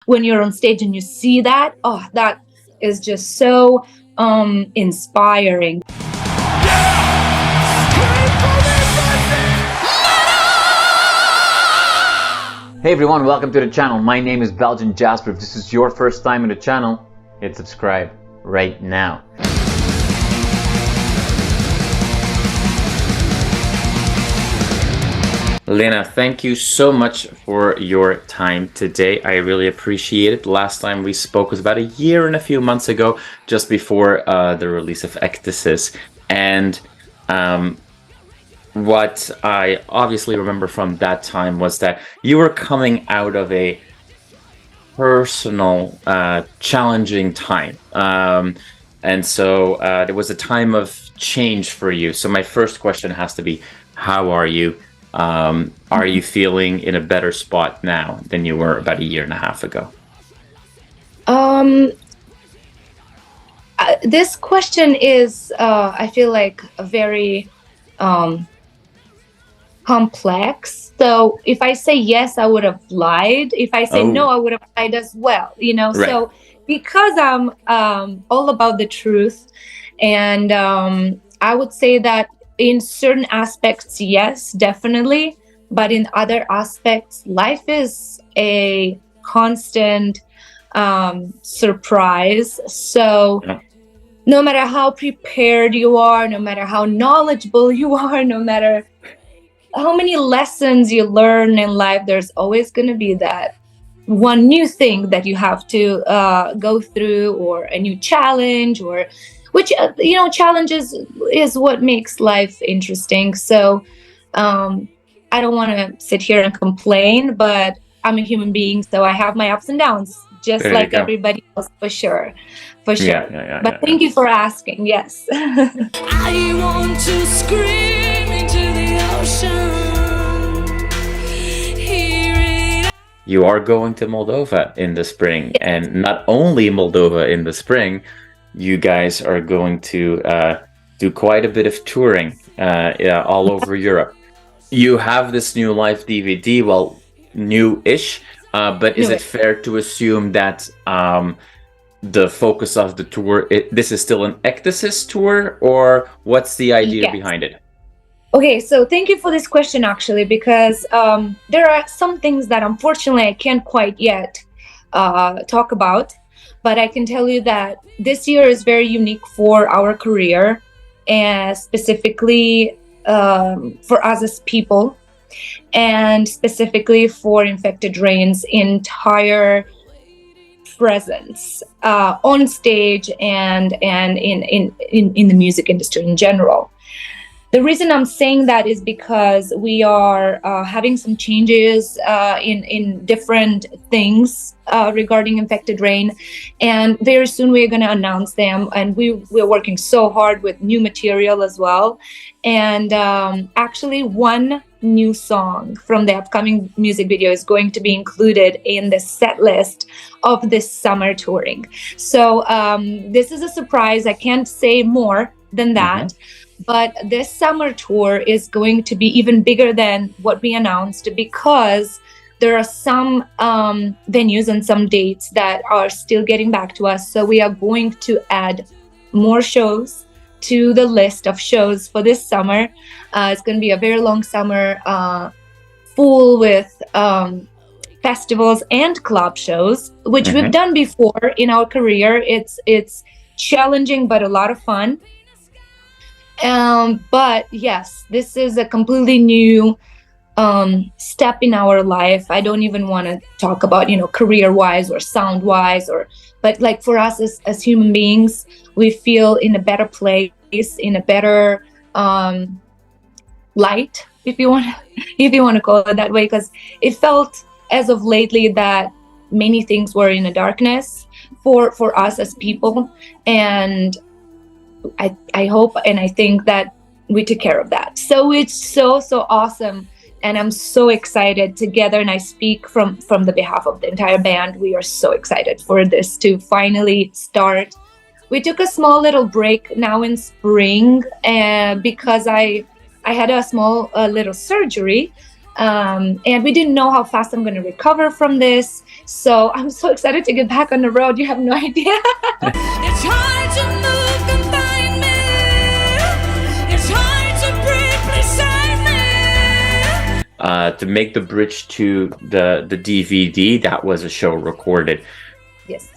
when you're on stage and you see that, oh, that is just so inspiring. Hey everyone, welcome to the channel. My name is Belgian Jasper. If this is your first time in the channel, hit subscribe right now. Lena, thank you so much for your time today. I really appreciate it. Last time we spoke was about a year and a few months ago, just before the release of Ecdysis. And what I obviously remember from that time was that you were coming out of a personal, challenging time. And so there was a time of change for you. So my first question has to be, how are you? Are you feeling in a better spot now than you were about a year and a half ago? This question is, I feel like, a very complex. So if I say yes, I would have lied. If I say no, I would have lied as well, you know. Right. So because I'm all about the truth, and I would say that in certain aspects, yes, definitely. But in other aspects, life is a constant surprise. So no matter how prepared you are, no matter how knowledgeable you are, no matter how many lessons you learn in life, there's always going to be that one new thing that you have to go through, or a new challenge, or which, you know, challenges is what makes life interesting. So I don't want to sit here and complain, but I'm a human being, so I have my ups and downs, just like everybody else, for sure. But thank you for asking. Yes. I want to scream into the ocean. You are going to Moldova in the spring, and not only Moldova in the spring, you guys are going to do quite a bit of touring all over Europe. You have this new live DVD, well, new-ish, but is it fair to assume that the focus of the tour, this is still an Ecdysis tour, or what's the idea behind it? Okay, so thank you for this question, actually, because there are some things that unfortunately I can't quite yet talk about, but I can tell you that this year is very unique for our career, and specifically for us as people, and specifically for Infected Rain's entire presence on stage and in the music industry in general. The reason I'm saying that is because we are having some changes in different things regarding Infected Rain, and very soon we're going to announce them. And we're working so hard with new material as well. And actually, one new song from the upcoming music video is going to be included in the set list of this summer touring. So this is a surprise. I can't say more than that. But this summer tour is going to be even bigger than what we announced, because there are some venues and some dates that are still getting back to us. So we are going to add more shows to the list of shows for this summer. It's going to be a very long summer, full with festivals and club shows, which we've done before in our career. It's challenging, but a lot of fun. But yes, this is a completely new step in our life. I don't even want to talk about, you know, career-wise or sound-wise, but like for us as human beings, we feel in a better place, in a better light, if you want to call it that way, because it felt as of lately that many things were in the darkness for us as people, and I hope and I think that we took care of that. So it's so awesome, and I'm so excited together, and I speak from the behalf of the entire band. We are so excited for this to finally start. We took a small little break now in spring because I had a small little surgery And we didn't know how fast I'm going to recover from this. So I'm so excited to get back on the road. You have no idea. It's hard to move and find me. It's hard to breathe beside me. To make the bridge to the DVD, that was a show recorded Yes.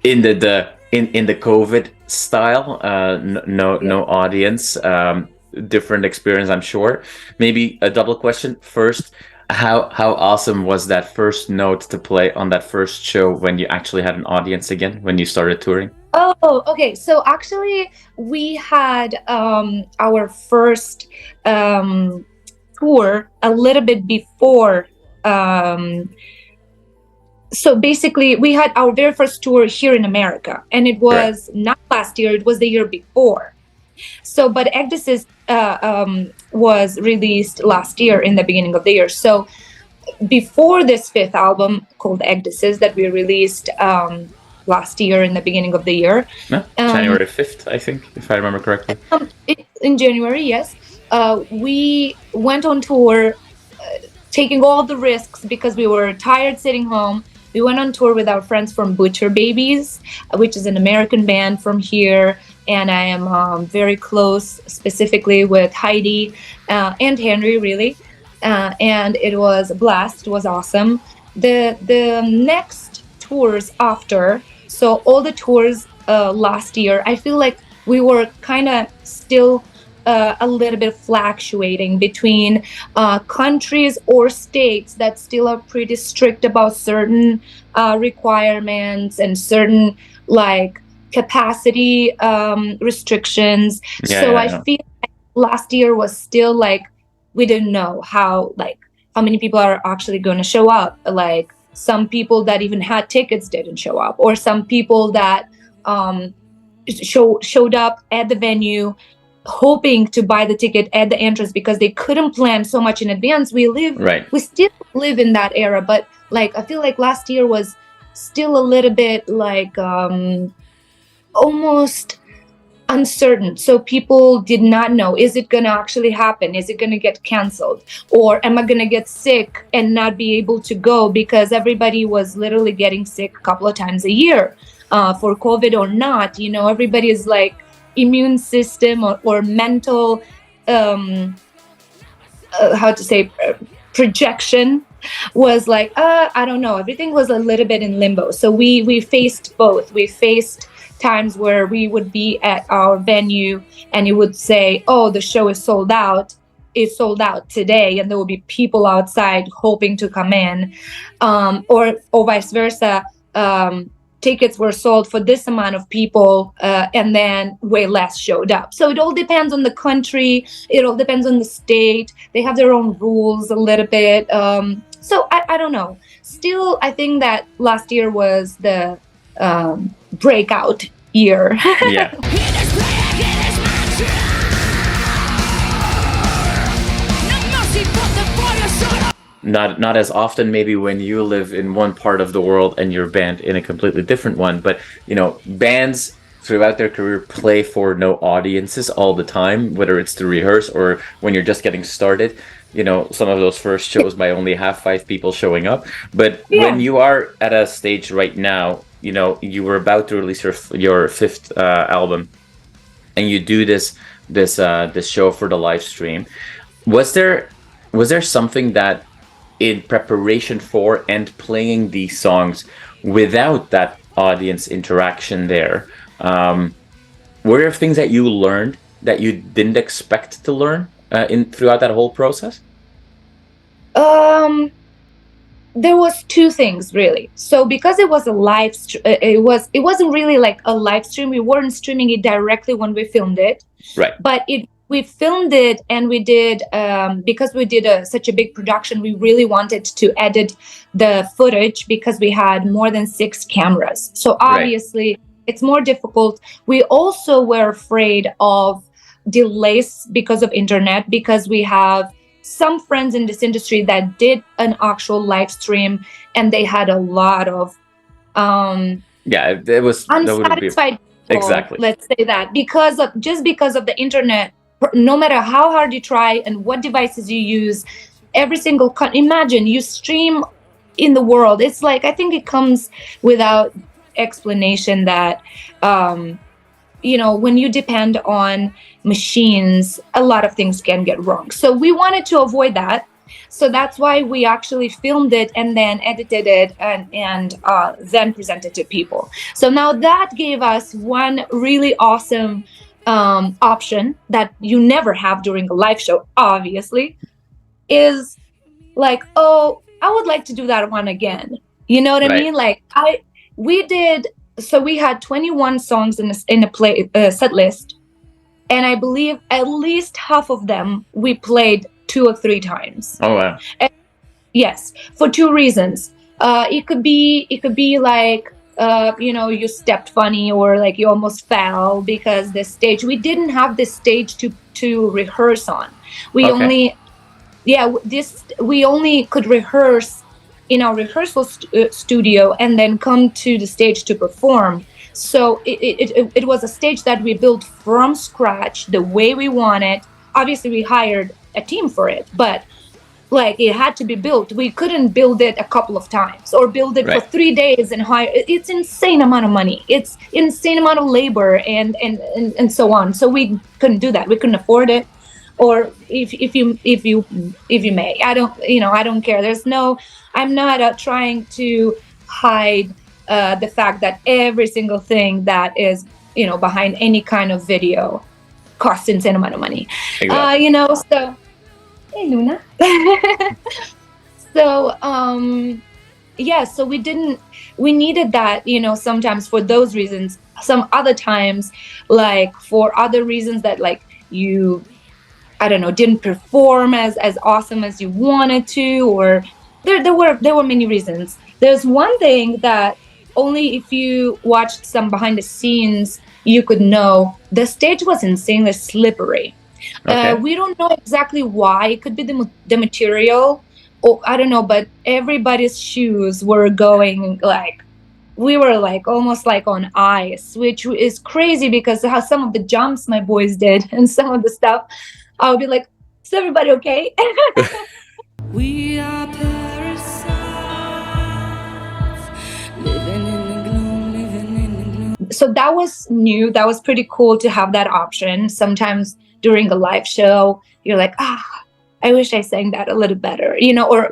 in the COVID style. No audience. Different experience, I'm sure. Maybe a double question first. How awesome was that first note to play on that first show when you actually had an audience again, when you started touring? Oh, okay. So actually, we had our first tour a little bit before. So basically, we had our very first tour here in America, and it was not last year; it was the year before. So, but Ecdysis was released last year in the beginning of the year. So, before this fifth album called Ecdysis that we released last year in the beginning of the year, January 5th, I think, if I remember correctly. In January, yes, we went on tour, taking all the risks because we were tired sitting home. We went on tour with our friends from Butcher Babies, which is an American band from here. And I am very close, specifically with Heidi and Henry, really. And it was a blast. It was awesome. The next tours after, so all the tours last year, I feel like we were kind of still a little bit fluctuating between countries or states that still are pretty strict about certain requirements and certain like capacity restrictions. I feel like last year was still like we didn't know how many people are actually going to show up. Like some people that even had tickets didn't show up, or some people that showed up at the venue hoping to buy the ticket at the entrance because they couldn't plan so much in advance. We still live in that era, but like I feel like last year was still a little bit like almost uncertain. So people did not know, is it going to actually happen? Is it going to get canceled? Or am I going to get sick and not be able to go? Because everybody was literally getting sick a couple of times a year for COVID or not. You know, everybody is like immune system or mental, projection was like, I don't know. Everything was a little bit in limbo. So we faced both. We faced times where we would be at our venue and it would say, oh, the show is sold out. It's sold out today. And there will be people outside hoping to come in, or vice versa. Tickets were sold for this amount of people, and then way less showed up. So it all depends on the country. It all depends on the state. They have their own rules a little bit. So I don't know. Still, I think that last year was the breakout year. Yeah. Not as often maybe when you live in one part of the world and your band in a completely different one, but you know, bands throughout their career play for no audiences all the time, whether it's to rehearse or when you're just getting started. You know, some of those first shows might only have 5 people showing up, but when you are at a stage right now, you know, you were about to release your 5th album, and you do this show for the live stream. Was there something that in preparation for and playing these songs without that audience interaction there, were there things that you learned that you didn't expect to learn throughout that whole process? There was 2 things really. So because it was a live it wasn't really like a live stream. We weren't streaming it directly when we filmed it. Right. But we filmed it, and we did because we did such a big production. We really wanted to edit the footage because we had more than 6 cameras. So obviously it's more difficult. We also were afraid of delays because of internet, because we have some friends in this industry that did an actual live stream, and they had a lot of it was unsatisfied people, exactly, let's say that, because of the internet. No matter how hard you try and what devices you use, every single imagine you stream in the world. It's like, I think it comes without explanation that when you depend on machines, a lot of things can get wrong. So we wanted to avoid that. So that's why we actually filmed it and then edited it and then presented to people. So now that gave us one really awesome option that you never have during a live show, obviously, is like, oh, I would like to do that one again. You know what I mean? Like we had 21 songs in a play set list, and I believe at least half of them we played 2 or 3 times. Oh wow! And yes, for 2 reasons. It could be like you stepped funny, or like you almost fell because we didn't have this stage to rehearse on. We only could rehearse in our rehearsal studio and then come to the stage to perform. So it was a stage that we built from scratch the way we wanted. Obviously we hired a team for it, but like it had to be built. We couldn't build it a couple of times or build it for 3 days and hire. It's insane amount of money. It's insane amount of labor and so on. So we couldn't do that. We couldn't afford it. Or if you may, I don't care. I'm not trying to hide the fact that every single thing that is behind any kind of video costs insane amount of money. Exactly. So hey Luna. So so we needed that sometimes for those reasons, some other times like for other reasons that like you didn't perform as awesome as you wanted to, or there were many reasons. There's one thing that only if you watched some behind the scenes you could know. The stage was insanely slippery. Okay. We don't know exactly why. It could be the material, or I don't know, but everybody's shoes were going like, we were like almost like on ice, which is crazy because how some of the jumps my boys did and some of the stuff, I would be like, is everybody okay? We are parasites, living in the gloom, living in the gloom. So that was new. That was pretty cool to have that option. Sometimes during a live show, you're like, I wish I sang that a little better, or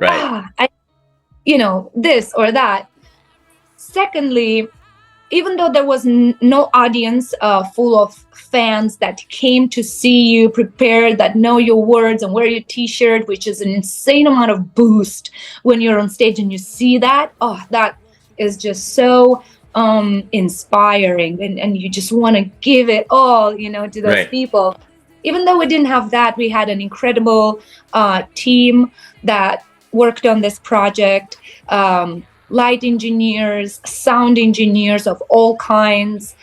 this or that. Secondly, even though there was no audience full of fans that came to see you prepared, that know your words and wear your t-shirt, which is an insane amount of boost when you're on stage and you see that, that is just so inspiring, and you just want to give it all, to those people. Even though we didn't have that, we had an incredible team that worked on this project. Light engineers, sound engineers of all kinds,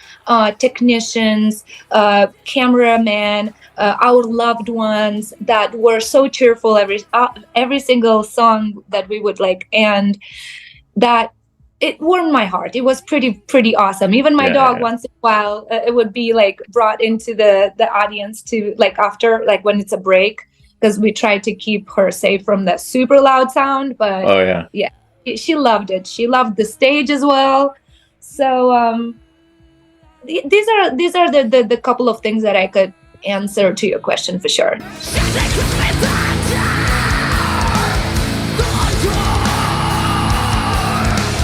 technicians, cameramen, our loved ones that were so cheerful every single song that we would like, and that it warmed my heart. It was pretty awesome. Even my dog once in a while, it would be like brought into the audience to like after, like when it's a break, because we tried to keep her safe from the super loud sound. But she loved it. She loved the stage as well. So these are the couple of things that I could answer to your question for sure.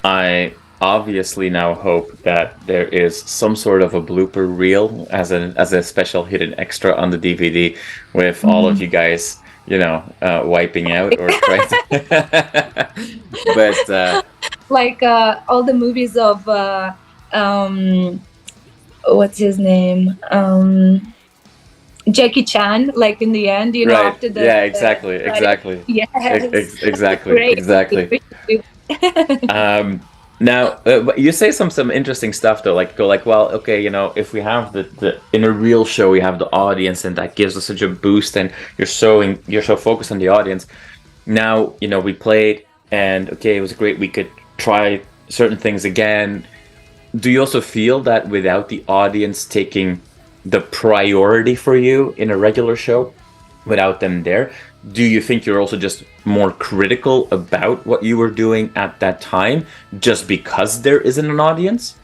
I obviously now hope that there is some sort of a blooper reel as a special hidden extra on the DVD with all of you guys, wiping out or trying to... But like all the movies of what's his name, Jackie Chan, like in the end, after the exactly. Yes, exactly. Now you say some interesting stuff though, well, okay, if we have the in a real show we have the audience and that gives us such a boost, and you're so focused on the audience. Now we played and okay, it was great, we could try certain things again. Do you also feel that without the audience taking the priority for you in a regular show, without them there, do you think you're also just more critical about what you were doing at that time just because there isn't an audience?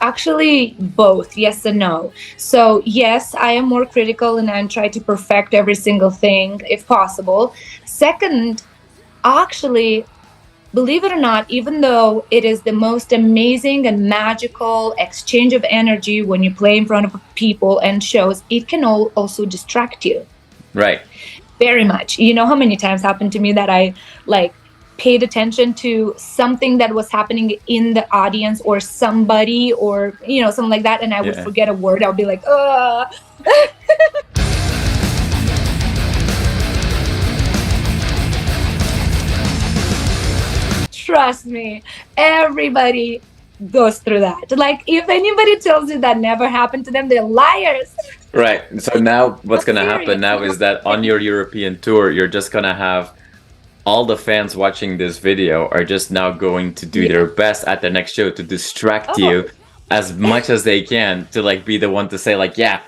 Actually, both, yes and no. So yes, I am more critical and I try to perfect every single thing if possible. Second, actually, believe it or not, even though it is the most amazing and magical exchange of energy when you play in front of people and shows, it can also distract you. Right. Very much. You know how many times happened to me that I like paid attention to something that was happening in the audience or somebody or, you know, something like that, and I would forget a word. I would be like, Trust me, everybody goes through that. Like, if anybody tells you that never happened to them, they're liars. Right. So now what's going to happen now is that on your European tour, you're just going to have all the fans watching this video are just now going to do their best at the next show to distract you as much as they can, to like be the one to say like, yeah,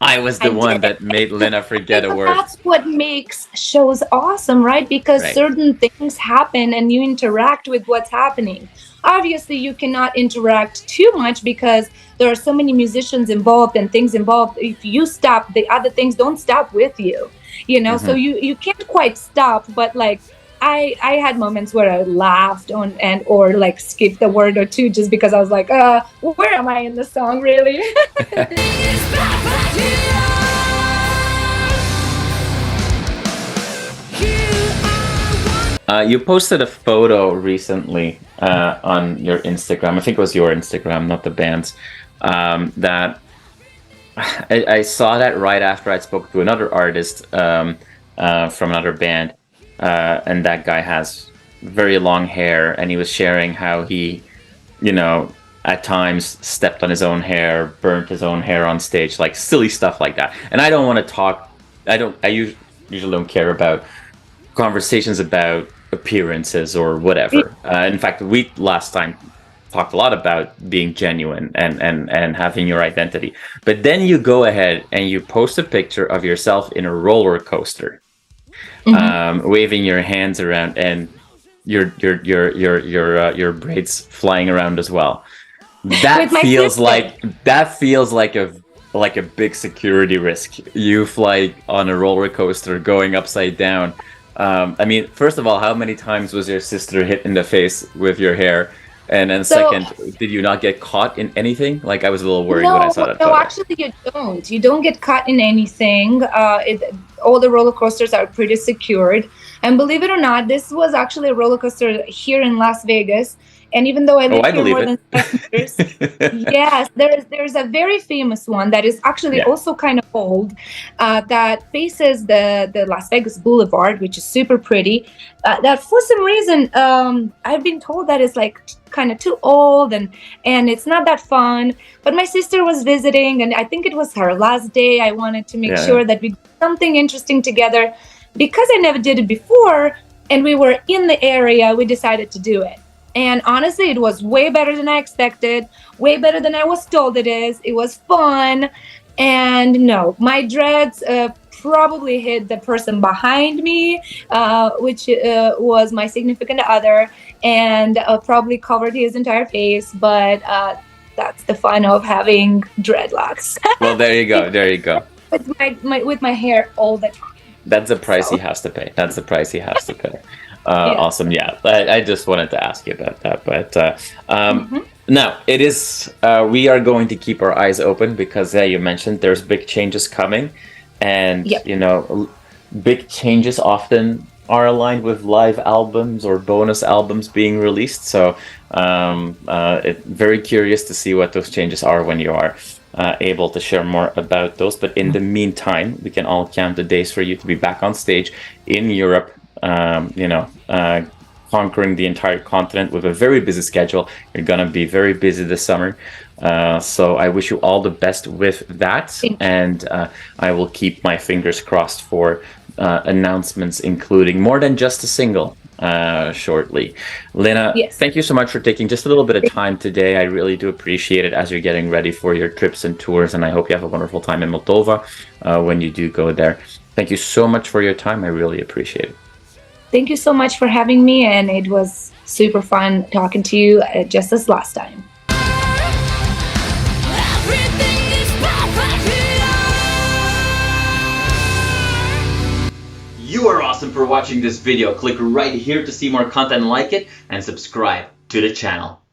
I was the one that made Lena forget a word. That's what makes shows awesome, right? Because certain things happen and you interact with what's happening. Obviously, you cannot interact too much because there are so many musicians involved and things involved. If you stop, the other things don't stop with you, you know? So you can't quite stop, but like, I had moments where I laughed or like skipped a word or two just because I was like, where am I in the song, really? You posted a photo recently on your Instagram. I think it was your Instagram, not the band's. That I saw that right after I spoke to another artist from another band. And that guy has very long hair, and he was sharing how he, you know, at times stepped on his own hair, burnt his own hair on stage, like silly stuff like that. And I don't want to talk, I usually don't care about conversations about appearances or whatever. In fact, we last time talked a lot about being genuine and having your identity. But then you go ahead and you post a picture of yourself in a roller coaster. Waving your hands around and your braids flying around as well. That feels like a big security risk. You fly on a roller coaster going upside down. I mean, first of all, how many times was your sister hit in the face with your hair? And then second, did you not get caught in anything? Like, I was a little worried when I saw that photo. No, actually you don't. You don't get caught in anything. All the roller coasters are pretty secured. And believe it or not, this was actually a roller coaster here in Las Vegas. And even though I live here more than 7 years, yes, there's a very famous one that is actually also kind of old, that faces the Las Vegas Boulevard, which is super pretty. That for some reason, I've been told that it's like kind of too old and it's not that fun. But my sister was visiting, and I think it was her last day. I wanted to make sure that we did something interesting together. Because I never did it before, and we were in the area, we decided to do it. And honestly, it was way better than I expected, way better than I was told it is. It was fun. And no, my dreads probably hit the person behind me, which was my significant other, and probably covered his entire face. But that's the fun of having dreadlocks. Well, there you go. There you go. With my hair all the time. That's the price he has to pay. That's the price he has to pay. Awesome. Yeah, I just wanted to ask you about that. But now it is, we are going to keep our eyes open because you mentioned there's big changes coming. And, you know, big changes often are aligned with live albums or bonus albums being released. So very curious to see what those changes are when you are able to share more about those. But in the meantime, we can all count the days for you to be back on stage in Europe, conquering the entire continent with a very busy schedule. You're going to be very busy this summer. So I wish you all the best with that. And I will keep my fingers crossed for announcements, including more than just a single shortly. Lena, thank you so much for taking just a little bit of time today. I really do appreciate it as you're getting ready for your trips and tours, and I hope you have a wonderful time in Moldova when you do go there. Thank you so much for your time. I really appreciate it. Thank you so much for having me, and it was super fun talking to you, just as last time. Everything is perfect here. You are awesome for watching this video. Click right here to see more content like it and subscribe to the channel.